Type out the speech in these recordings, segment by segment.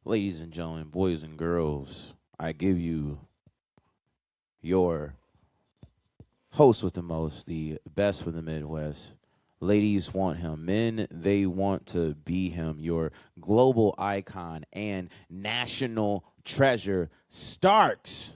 Ladies and gentlemen, boys and girls, I give you your host with the most, the best from the Midwest. Ladies want him. Men, they want to be him. Your global icon and national treasure, Starks.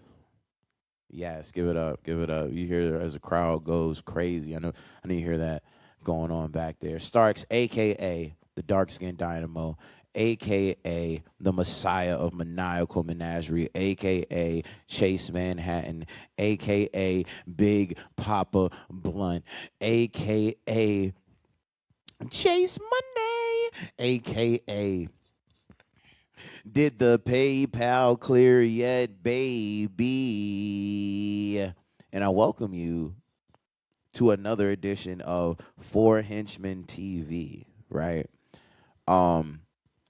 Yes, give it up. Give it up. You hear as the crowd goes crazy. I know you hear that going on back there. Starks, aka the dark skinned dynamo, aka the messiah of maniacal menagerie, aka Chase Manhattan, aka Big Papa Blunt, aka Chase Money, aka did the PayPal clear yet, baby? And I welcome you to another edition of Four Henchmen TV, right? Um,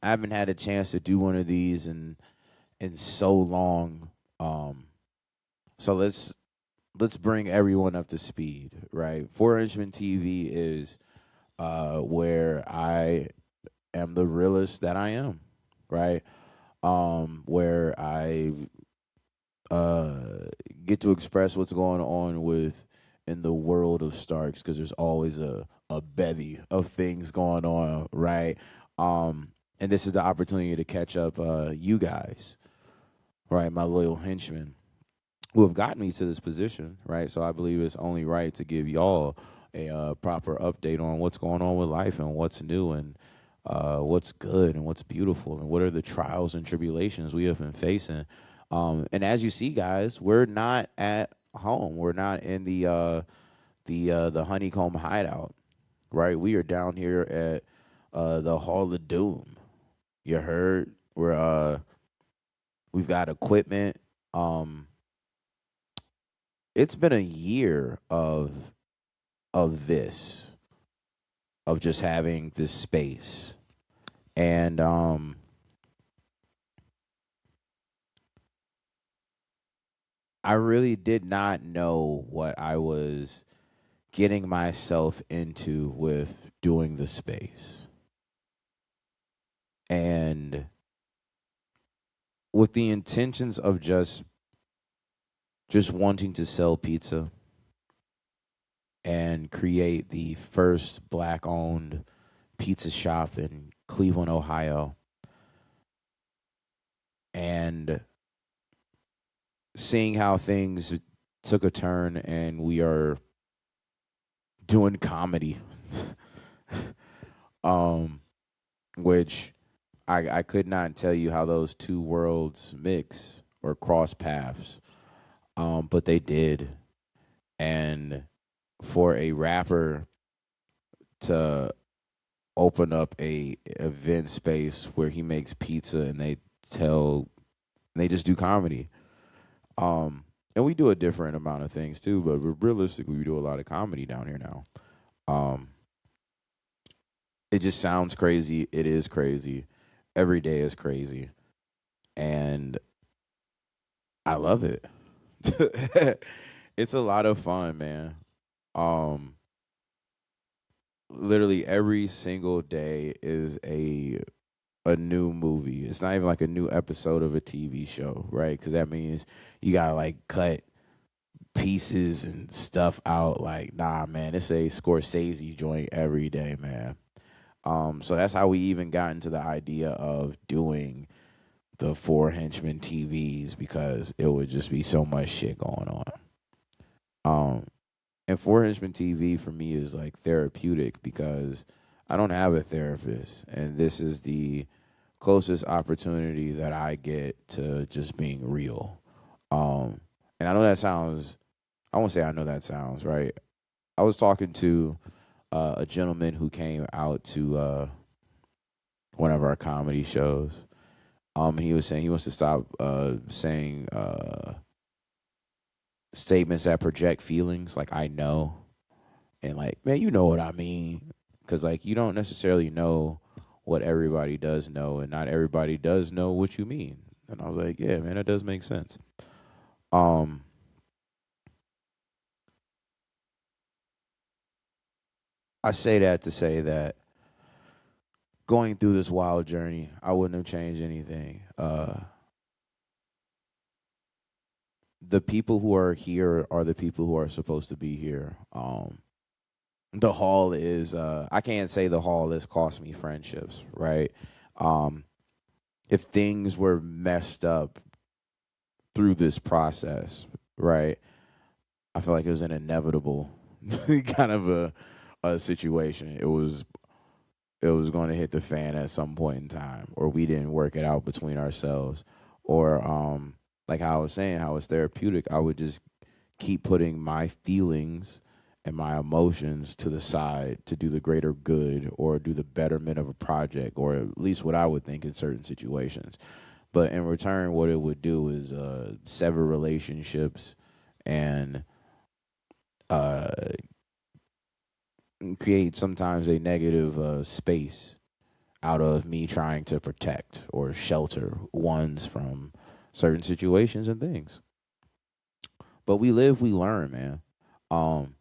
I haven't had a chance to do one of these in so long. So let's bring everyone up to speed, right? Four Henchmen TV is where I am the realest that I am, right? Where I uh, get to express what's going on with in the world of Starks because there's always a bevy of things going on, right? And this is the opportunity to catch up you guys, right? My loyal henchmen who have gotten me to this position, right? So I believe it's only right to give y'all a proper update on what's going on with life and what's new and what's good and what's beautiful and what are the trials and tribulations we have been facing. And as you see, guys, we're not at home. We're not in the honeycomb hideout, right? We are down here at the Hall of Doom. You heard? We've got equipment. Um, it's been a year of this of just having this space, and I really did not know what I was getting myself into with doing the space. And with the intentions of just wanting to sell pizza and create the first black owned pizza shop in Cleveland, Ohio, and seeing how things took a turn and we are doing comedy. um which I could not tell you how those two worlds mix or cross paths. But they did. And for a rapper to open up a event space where he makes pizza and tell they just do comedy. And we do a different amount of things too, but realistically we do a lot of comedy down here now. Um it just sounds crazy. It is crazy. Every day is crazy. And I love it. It's a lot of fun, man. Um, Literally every single day is a new movie. It's not even like a new episode of a TV show, right? Because that means you gotta like cut pieces and stuff out. Like, nah, man, it's a Scorsese joint every day, man. So that's how we even got into the idea of doing the Four Henchmen TVs because it would just be so much shit going on. And Four Henchman TV for me is like therapeutic because I don't have a therapist, and this is the closest opportunity that I get to just being real. Um, and I know that sounds. I won't say I know that sounds right. I was talking to a gentleman who came out to one of our comedy shows. And he was saying he wants to stop saying statements that project feelings like I know and like man you know what I mean because like you don't necessarily know what everybody does know and not everybody does know what you mean. And I was like, yeah, man, that does make sense. um I say that to say that going through this wild journey, I wouldn't have changed anything. The people who are here are the people who are supposed to be here. The hall is I can't say the hall has cost me friendships, right? Um, if things were messed up through this process, right? I feel like it was an inevitable kind of a situation. It was going to hit the fan at some point in time, or we didn't work it out between ourselves, or like how I was saying, how it's therapeutic. I would just keep putting my feelings and my emotions to the side to do the greater good or do the betterment of a project, or at least what I would think in certain situations. But in return, what it would do is sever relationships and uh, create sometimes a negative space out of me trying to protect or shelter ones from certain situations and things. But we live, we learn, man. Um,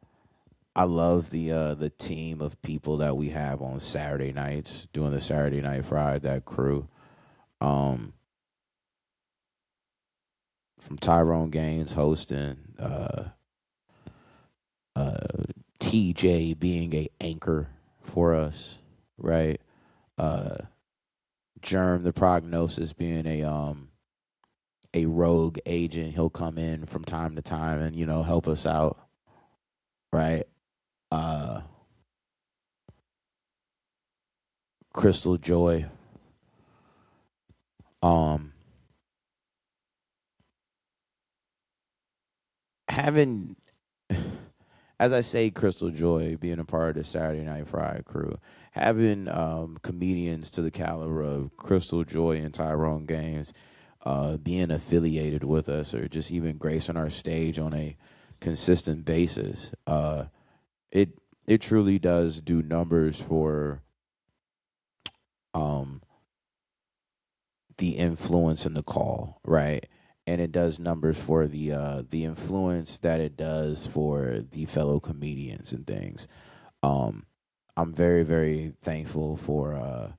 I love the team of people that we have on Saturday nights doing the Saturday Night Friday. That crew, um, from Tyrone Gaines hosting, uh, TJ being a anchor for us, right? Uh, Germ the prognosis being a rogue agent. He'll come in from time to time and help us out, right? Uh, Crystal Joy, um, having as I say, Crystal Joy being a part of the Saturday Night Friday crew, having comedians to the caliber of Crystal Joy and Tyrone Gaines being affiliated with us or just even gracing our stage on a consistent basis, it it truly does do numbers for um, the influence in the call, right? And it does numbers for the influence that it does for the fellow comedians and things. Um, I'm very, very thankful for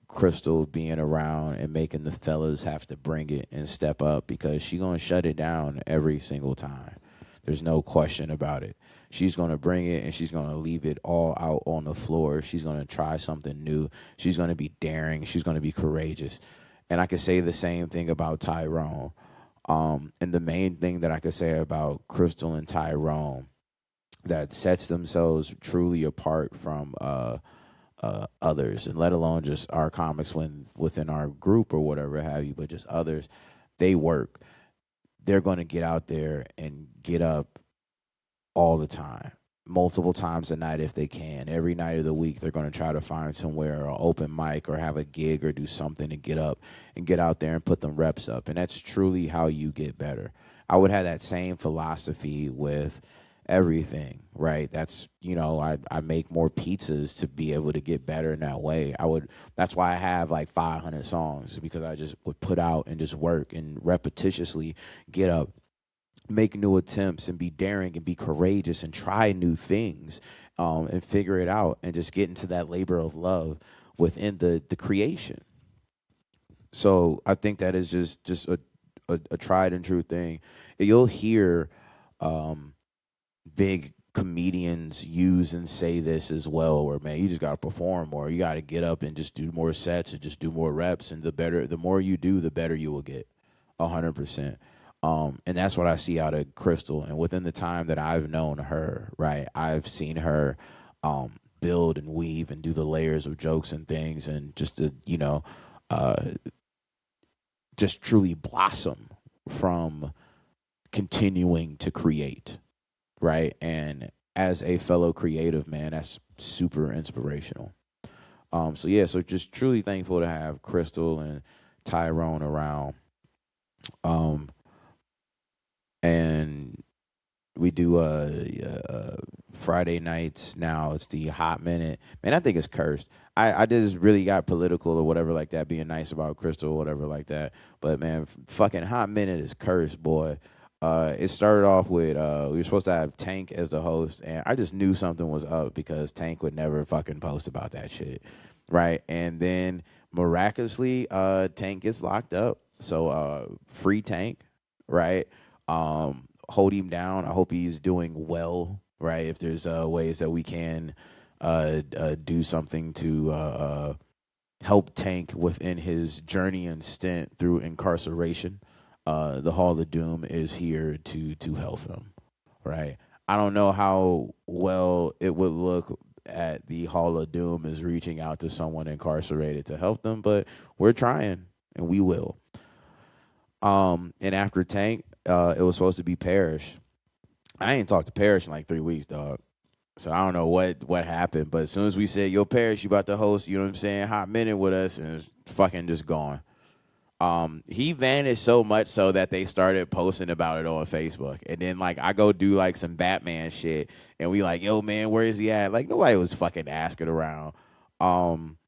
Crystal being around and making the fellas have to bring it and step up because she gonna shut it down every single time. There's no question about it. She's gonna bring it and she's gonna leave it all out on the floor. She's gonna try something new. She's gonna be daring. She's gonna be courageous. And I could say the same thing about Tyrone. And the main thing that I could say about Crystal and Tyrone that sets themselves truly apart from others, and let alone just our comics when within our group or whatever have you, but just others. They work. They're going to get out there and get up all the time, multiple times a night if they can. Every night of the week, they're going to try to find somewhere or open mic or have a gig or do something to get up and get out there and put them reps up. And that's truly how you get better. I would have that same philosophy with everything, right? That's, I make more pizzas to be able to get better in that way. That's why I have like 500 songs, because I just would put out and just work and repetitiously get up, make new attempts and be daring and be courageous and try new things, and figure it out and just get into that labor of love within the creation. So I think that is just a tried and true thing. You'll hear um, big comedians use and say this as well, where man, you just gotta perform more. You gotta get up and just do more sets and just do more reps, and the more you do, the better you will get. 100%. And that's what I see out of Crystal. And within the time that I've known her, right, I've seen her build and weave and do the layers of jokes and things, and just to, uh, just truly blossom from continuing to create, right? And as a fellow creative, man, that's super inspirational. So yeah, so just truly thankful to have Crystal and Tyrone around. Um, and we do Friday nights now. It's the Hot Minute. Man, I think it's cursed. I just really got political or whatever like that, being nice about Crystal or whatever like that. But man, fucking Hot Minute is cursed, boy. It started off with we were supposed to have Tank as the host, and I just knew something was up because Tank would never fucking post about that shit, right? And then miraculously, Tank gets locked up, so free Tank, right? Hold him down. I hope he's doing well, right? If there's ways that we can do something to help Tank within his journey and stint through incarceration. The Hall of Doom is here to help him, right? I don't know how well it would look at the Hall of Doom is reaching out to someone incarcerated to help them, but we're trying and we will. And after Tank, it was supposed to be Parrish. I ain't talked to Parrish in like 3 weeks, dog. So I don't know what happened, but as soon as we said, "Yo, Parrish, you about to host," you know what I'm saying, Hot Minute with us, and it's fucking just gone. He vanished so much so that they started posting about it on Facebook, and then like I go do like some Batman shit, and we like, "Yo, man, where is he at?" Like nobody was fucking asking around. Um,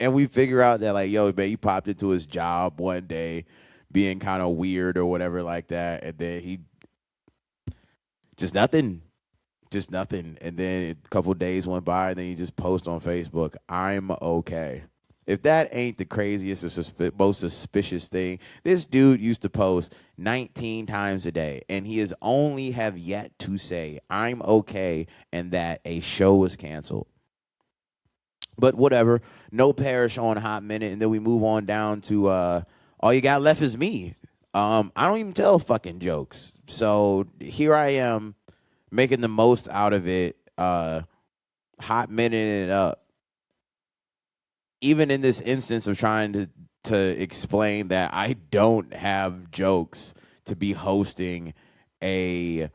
and we figure out that like, yo, man, he popped into his job one day, being kind of weird or whatever like that, and then he just nothing. Just nothing. And then a couple days went by, and then you just post on Facebook, "I'm okay." If that ain't the craziest or most suspicious thing, this dude used to post 19 times a day, and he has only have yet to say, "I'm okay," and that a show was canceled. But whatever, no Parish on Hot Minute, and then we move on down to all you got left is me. I don't even tell fucking jokes, so here I am making the most out of it, hot minute it up. Even in this instance of trying to explain that I don't have jokes to be hosting a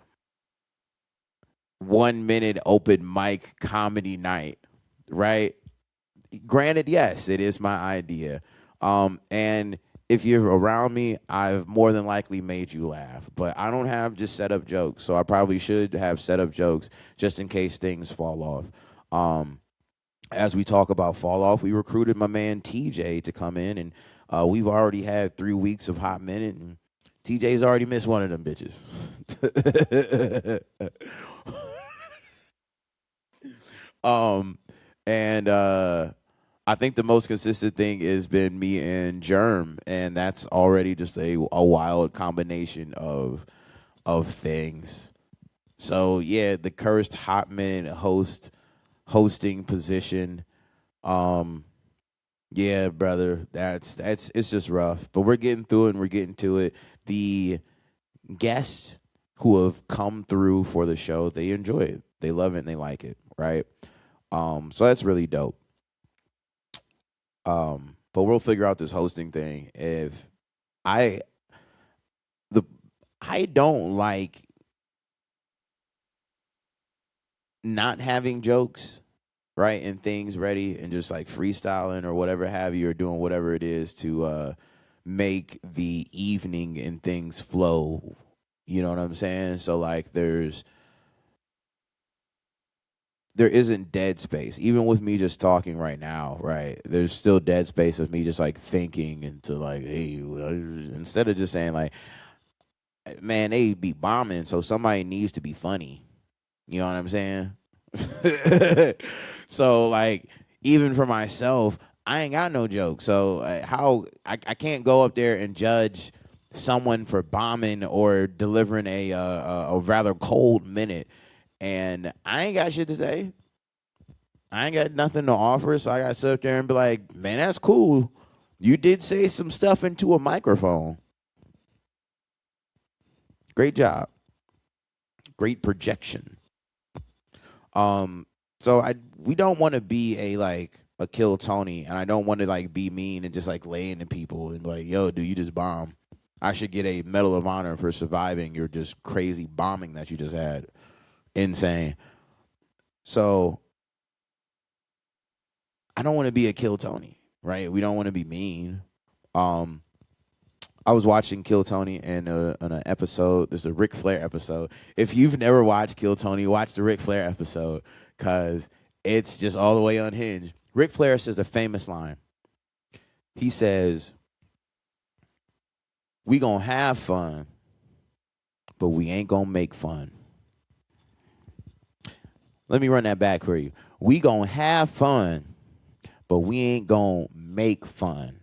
1 minute open mic comedy night, right? Granted, yes, it is my idea. And if you're around me, I've more than likely made you laugh. But I don't have just set up jokes, so I probably should have set up jokes just in case things fall off. As we talk about fall off, we recruited my man TJ to come in, and we've already had 3 weeks of Hot Minute, and TJ's already missed one of them bitches. um, and I think the most consistent thing has been me and Germ, and that's already just a wild combination of things. So yeah, the cursed Hot Minute hosting position. Um, yeah, brother, that's it's just rough, but we're getting through it and we're getting to it. The guests who have come through for the show, they enjoy it, they love it, and they like it, right? So that's really dope. But we'll figure out this hosting thing. If I the I don't like not having jokes, right, and things ready and just like freestyling or whatever have you, or doing whatever it is to make the evening and things flow. You know what I'm saying? So like there isn't dead space. Even with me just talking right now, right? There's still dead space of me just like thinking into like, hey, instead of just saying like, man, they be bombing, so somebody needs to be funny. You know what I'm saying? So like, even for myself, I ain't got no joke. So how I can't go up there and judge someone for bombing or delivering a rather cold minute, and I ain't got shit to say. I ain't got nothing to offer, so I got to sit up there and be like, man, that's cool. You did say some stuff into a microphone. Great job. Great projection. Um, so we don't want to be a kill Tony, and I don't want to like be mean and just like lay into people and be like, yo, dude, you just bomb. I should get a Medal of Honor for surviving your just crazy bombing that you just had. Insane. So I don't want to be a kill Tony, right? We don't want to be mean. Um, I was watching Kill Tony in an episode. There's a Ric Flair episode. If you've never watched Kill Tony, watch the Ric Flair episode because it's just all the way unhinged. Ric Flair says a famous line. He says, "We gonna have fun, but we ain't gonna make fun. Let me run that back for you. We gonna have fun, but we ain't gonna make fun.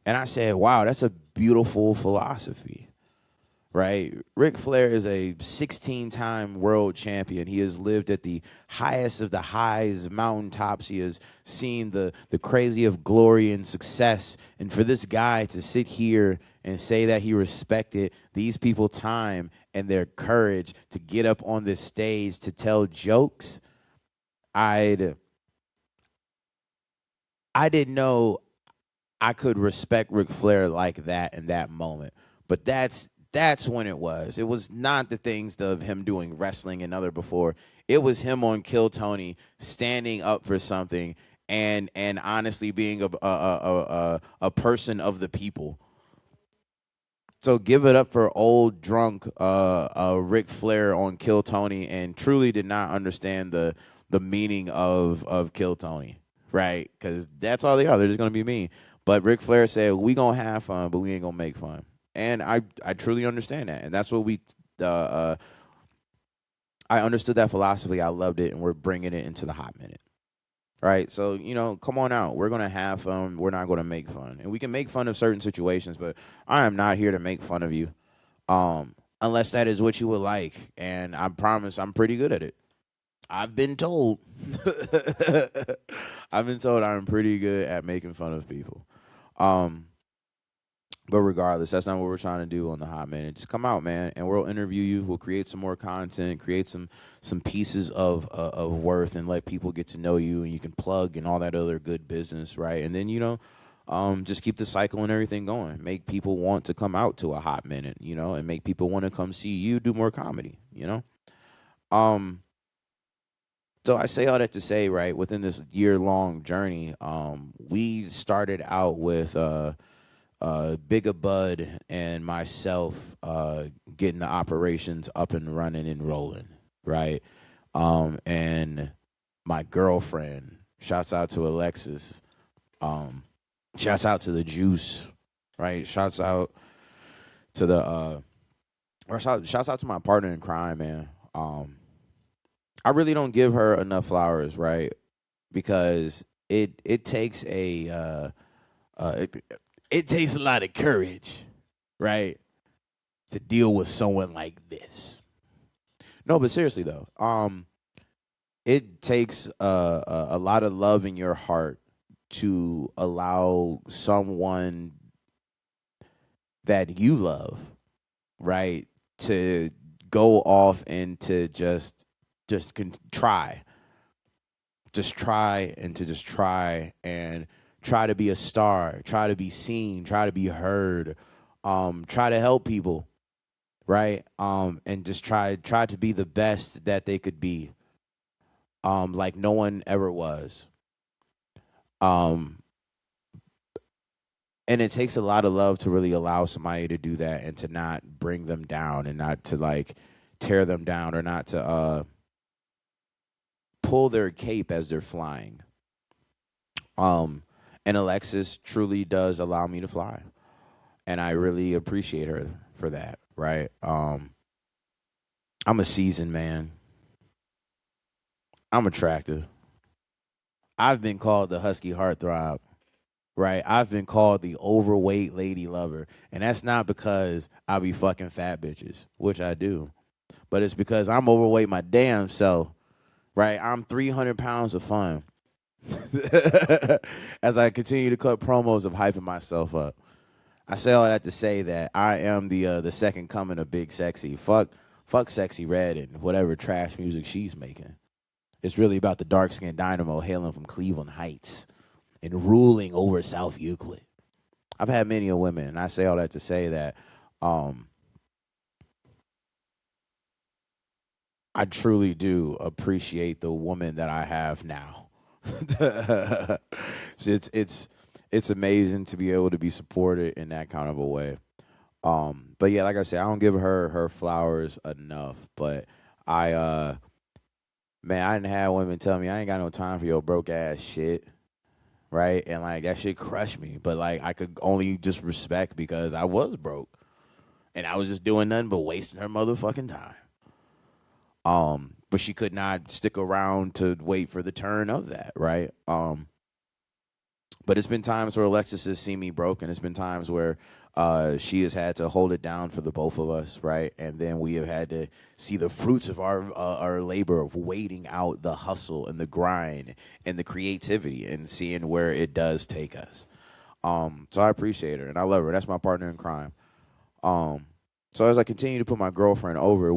And I said, wow, that's a beautiful philosophy, right? Ric Flair is a 16-time world champion. He has lived at the highest of the highs, mountaintops. He has seen the crazy of glory and success. And for this guy to sit here and say that he respected these people time and their courage to get up on this stage to tell jokes, I didn't know I could respect Ric Flair like that in that moment. But that's when it was. It was not the things of him doing wrestling and other before. It was him on Kill Tony standing up for something and honestly being a person of the people. So give it up for old drunk Ric Flair on Kill Tony, and truly did not understand the meaning of Kill Tony, right? Because that's all they are. They're just gonna be mean. But Ric Flair said, "We gonna have fun, but we ain't gonna make fun." And I truly understand that, and that's what we. I understood that philosophy. I loved it, and we're bringing it into the Hot Minute. Right, so come on out. We're gonna have fun. We're not gonna make fun, and we can make fun of certain situations, but I am not here to make fun of you, unless that is what you would like. And I promise, I'm pretty good at it. I've been told. I've been told I'm pretty good at making fun of people. Um, but regardless, that's not what we're trying to do on the Hot Minute. Just come out, man, and we'll interview you. We'll create some more content, create some pieces of worth, and let people get to know you, and you can plug and all that other good business, right? And then just keep the cycle and everything going. Make people want to come out to a Hot Minute, and make people want to come see you do more comedy, So I say all that to say, right, within this year-long journey, we started out with Bigga Bud and myself getting the operations up and running and rolling, right? And my girlfriend, shouts out to Alexis, shouts out to the Juice, right? Shouts out to shouts out to my partner in crime, man. I really don't give her enough flowers, right? Because it takes it takes a lot of courage, right, to deal with someone like this. No, but seriously though, it takes a lot of love in your heart to allow someone that you love, right, to go off and to try and to just try and try to be a star, try to be seen, try to be heard, try to help people, right? And just try to be the best that they could be, like no one ever was. Um, and it takes a lot of love to really allow somebody to do that and to not bring them down and not to like tear them down or not to pull their cape as they're flying. And Alexis truly does allow me to fly, and I really appreciate her for that. Right? I'm a seasoned man. I'm attractive. I've been called the husky heartthrob. Right? I've been called the overweight lady lover, and that's not because I be fucking fat bitches, which I do, but it's because I'm overweight my damn self. Right? I'm 300 pounds of fun. As I continue to cut promos of hyping myself up. I say all that to say that I am the second coming of Big Sexy. Fuck Sexy Red and whatever trash music she's making. It's really about the dark skinned dynamo hailing from Cleveland Heights and ruling over South Euclid. I've had many of women, and I say all that to say that I truly do appreciate the woman that I have now. It's amazing to be able to be supported in that kind of a way. But yeah, like I said, I don't give her flowers enough. But man, I didn't have women tell me I ain't got no time for your broke ass shit, right? And like that shit crushed me. But like I could only just respect because I was broke, and I was just doing nothing but wasting her motherfucking time. But she could not stick around to wait for the turn of that, right? But it's been times where Alexis has seen me broken. It's been times where she has had to hold it down for the both of us, right? And then we have had to see the fruits of our labor of waiting out the hustle and the grind and the creativity and seeing where it does take us. So I appreciate her and I love her. That's my partner in crime. Um, so as I continue to put my girlfriend over,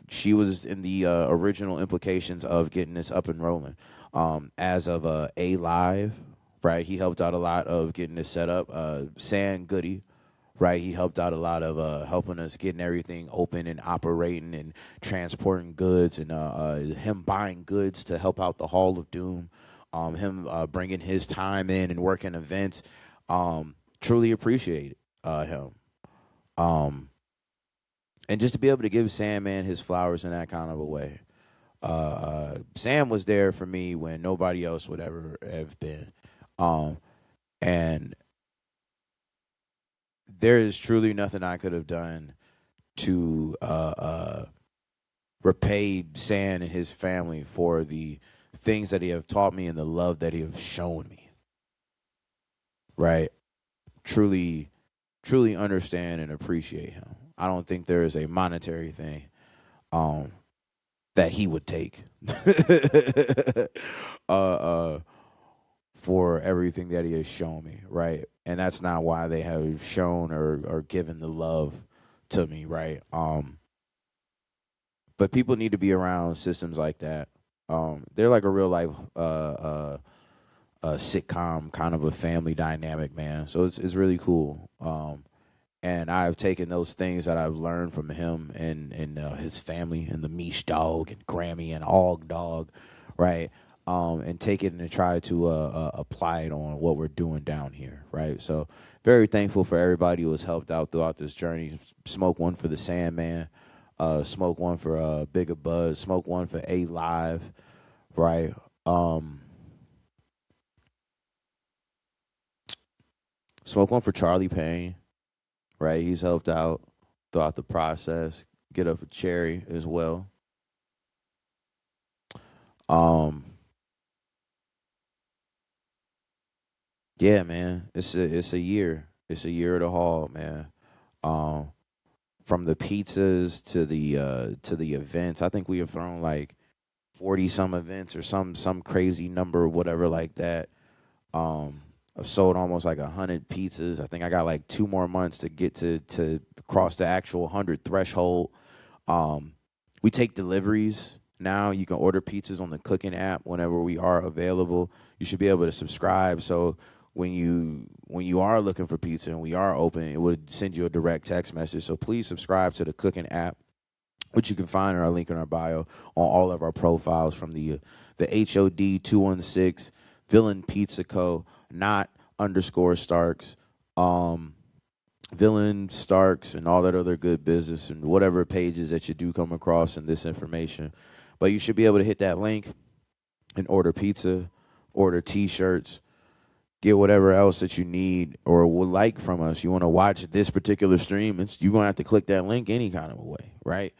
she was in the original implications of getting this up and rolling. As of A Live, right? He helped out a lot of getting this set up. San Goody, right? He helped out a lot of helping us getting everything open and operating and transporting goods and him buying goods to help out the Hall of Doom. Him bringing his time in and working events. Truly appreciate him. And just to be able to give Sandman his flowers in that kind of a way. Sam was there for me when nobody else would ever have been. And there is truly nothing I could have done to repay Sam and his family for the things that he have taught me and the love that he have shown me. Right? Truly understand and appreciate him. I don't think there is a monetary thing that he would take for everything that he has shown me, right? And that's not why they have shown or given the love to me, right? But people need to be around systems like that. They're like a real life sitcom kind of a family dynamic, man. So it's really cool. And I've taken those things that I've learned from him and his family and the Mish dog and Grammy and Og dog, right? And take it and try to apply it on what we're doing down here, right? So very thankful for everybody who has helped out throughout this journey. Smoke one for the Sandman, smoke one for Bigger Buzz, smoke one for A Live, right? Smoke one for Charlie Payne, right? He's helped out throughout the process. Get up for Cherry as well. Yeah, man. It's a year. It's a year of the haul, man. Um, from the pizzas to the events. I think we have thrown like 40 some events or some crazy number, whatever like that. I've sold almost like 100 pizzas. I think I got like 2 more months to get to cross the actual 100 threshold. We take deliveries now. You can order pizzas on the cooking app whenever we are available. You should be able to subscribe. So when you are looking for pizza and we are open, it would send you a direct text message. So please subscribe to the cooking app, which you can find in our link in our bio on all of our profiles from the HOD 216 Villain Pizza Co. Not underscore Starks, Villain Starks, and all that other good business and whatever pages that you do come across in this information. But you should be able to hit that link and order pizza, order T-shirts, get whatever else that you need or would like from us. You want to watch this particular stream, you're going to have to click that link any kind of a way, right?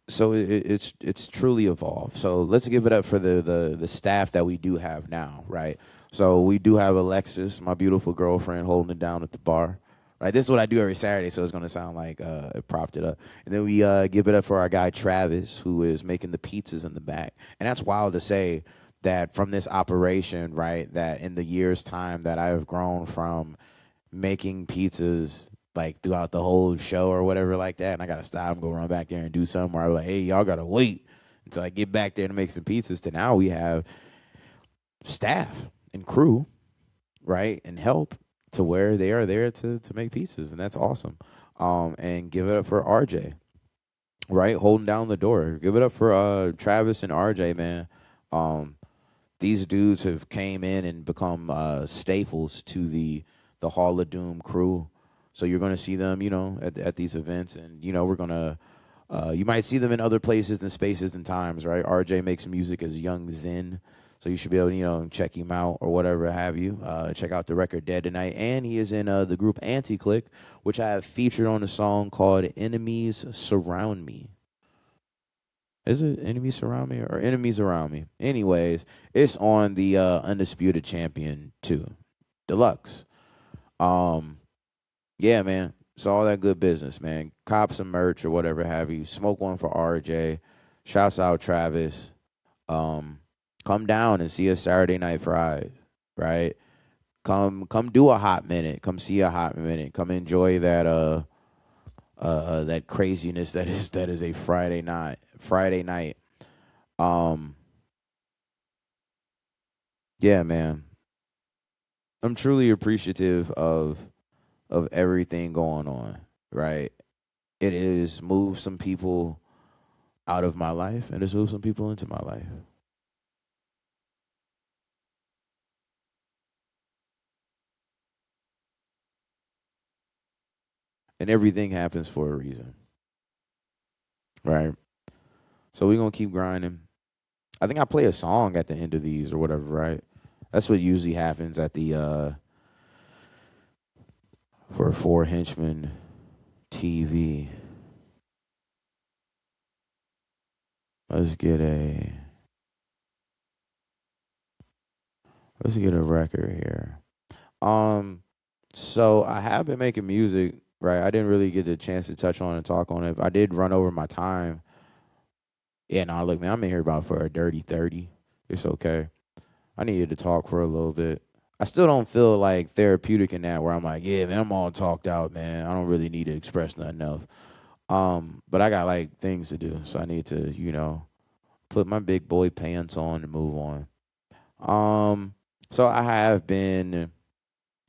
So it's truly evolved. So let's give it up for the staff that we do have now, right? So we do have Alexis, my beautiful girlfriend, holding it down at the bar. Right, this is what I do every Saturday, so it's going to sound like it propped it up. And then we give it up for our guy Travis, who is making the pizzas in the back. And that's wild to say that from this operation, right, that in the year's time that I have grown from making pizzas like throughout the whole show or whatever like that, and I gotta stop and go run back there and do something where I'm like, hey, y'all gotta wait until I get back there to make some pizzas. To now we have staff and crew, right, and help to where they are there to make pizzas, and that's awesome. And give it up for RJ, right, holding down the door. Give it up for Travis and RJ, man. These dudes have came in and become staples to the Hall of Doom crew. So you're going to see them, at these events, and we're gonna. You might see them in other places and spaces and times, right? RJ makes music as Young Zen, So you should be able to, check him out or whatever have you. Check out the record Dead Tonight. And he is in the group Anti-Click, which I have featured on a song called Enemies Surround Me. Is it Enemies Surround Me or Enemies Around Me? Anyways, it's on the Undisputed Champion 2 Deluxe. Um, yeah, man. It's all that good business, man. Cop some merch or whatever have you. Smoke one for RJ. Shouts out Travis. Um, come down and see us Saturday Night Fried, right? Come do a hot minute. Come see a hot minute. Come enjoy that craziness that is a Friday night. Friday night. Um, yeah, man. I'm truly appreciative of everything going on, right? It is moved some people out of my life and it's moved some people into my life. And everything happens for a reason, right? So we're gonna keep grinding. I think I play a song at the end of these or whatever, right? That's what usually happens at the for Four Henchmen TV. Let's get a let's get a record here. Um, so I have been making music, right? I didn't really get the chance to touch on and talk on it. I did run over my time. Yeah, no, look, man, I'm in here about for a dirty 30. It's okay. I needed to talk for a little bit. I still don't feel like therapeutic in that where I'm like, yeah, man, I'm all talked out, man. I don't really need to express nothing else. But I got like things to do, so I need to, put my big boy pants on and move on. So I have been.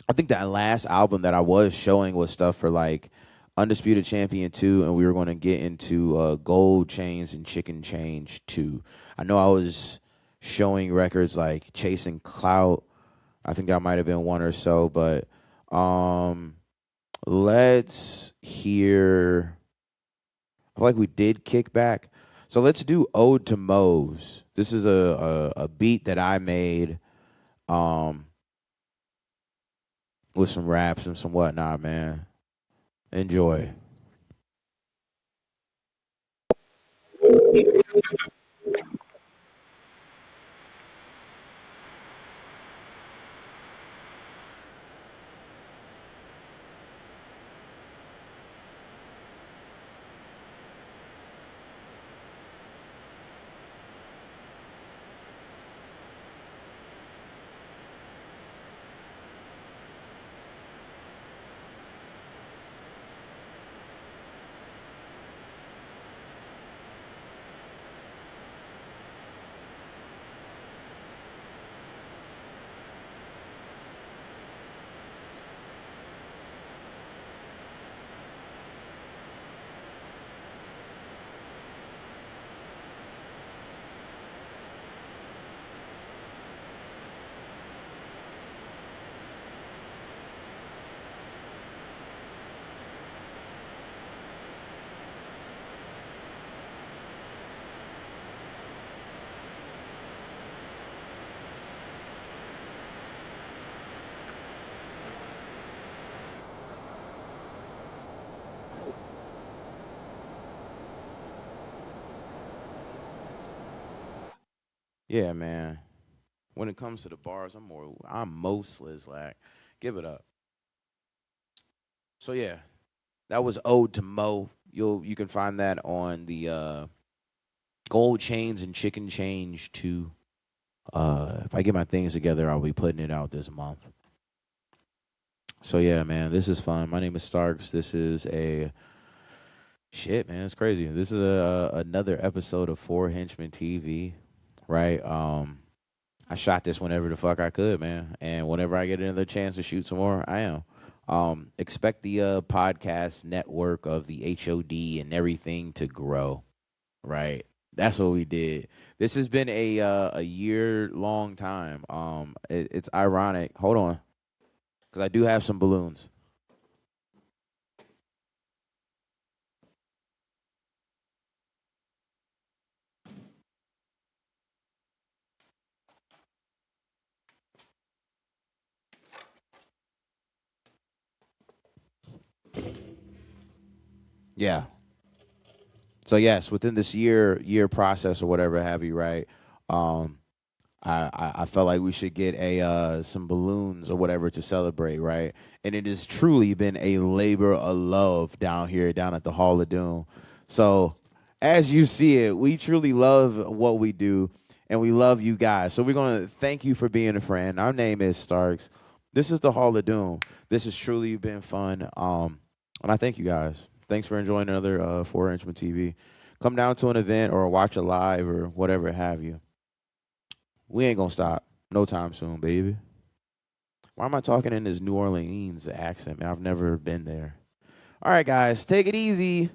I think that last album that I was showing was stuff for like Undisputed Champion 2, and we were going to get into Gold Chains and Chicken Change 2. I know I was showing records like Chasing Clout. I think that might have been one or so, but um, let's hear. I feel like we did kick back. So let's do Ode to Mose. This is a beat that I made um, with some raps and some whatnot, man. Enjoy. Yeah, man. When it comes to the bars, I'm Mo Slizlak. Give it up. So yeah, that was Ode to Mo. You can find that on the Gold Chains and Chicken Change 2. If I get my things together, I'll be putting it out this month. So yeah, man, this is fun. My name is Starks. This is a shit, man. It's crazy. This is another episode of Four Henchmen TV, right? I shot this whenever the fuck I could, man. And whenever I get another chance to shoot some more, I am. Expect the podcast network of the HOD and everything to grow, right? That's what we did. This has been a year long time. It's ironic. Hold on, because I do have some balloons. Yeah. So yes, within this year process or whatever have you, right? Um, I felt like we should get a some balloons or whatever to celebrate, right? And it has truly been a labor of love down here, down at the Hall of Doom. So as you see it, we truly love what we do, and we love you guys. So we're gonna thank you for being a friend. Our name is Starks. This is the Hall of Doom. This has truly been fun. And I thank you guys. Thanks for enjoying another 4 Inchman TV. Come down to an event or watch a live or whatever have you. We ain't gonna stop no time soon, baby. Why am I talking in this New Orleans accent, man? I've never been there. All right, guys, take it easy.